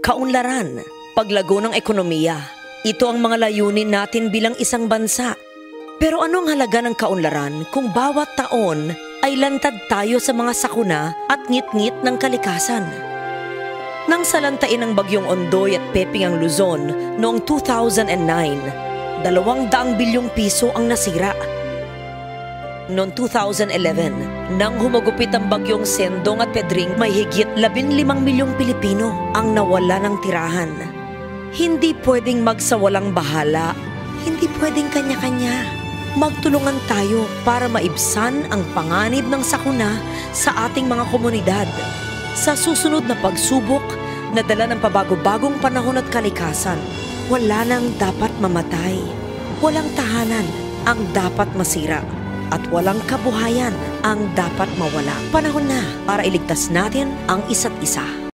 kaunlaran, paglago ng ekonomiya. Ito ang mga layunin natin bilang isang bansa. Pero ano ang halaga ng kaunlaran kung bawat taon ay lantad tayo sa mga sakuna at ngit-ngit ng kalikasan? Nang salantain ng bagyong Ondoy at Peping ang Luzon noong 2009, 200 bilyong piso ang nasira. Noong 2011, nang humagupit ang bagyong Sendong at Pedring, may higit 15 milyong Pilipino ang nawala ng tirahan. Hindi pwedeng magsawalang bahala, hindi pwedeng kanya-kanya. Magtulungan tayo para maibsan ang panganib ng sakuna sa ating mga komunidad. Sa susunod na pagsubok na dala ng pabago-bagong panahon at kalikasan, wala nang dapat mamatay. Walang tahanan ang dapat masira at walang kabuhayan ang dapat mawala. Panahon na para iligtas natin ang isa't isa.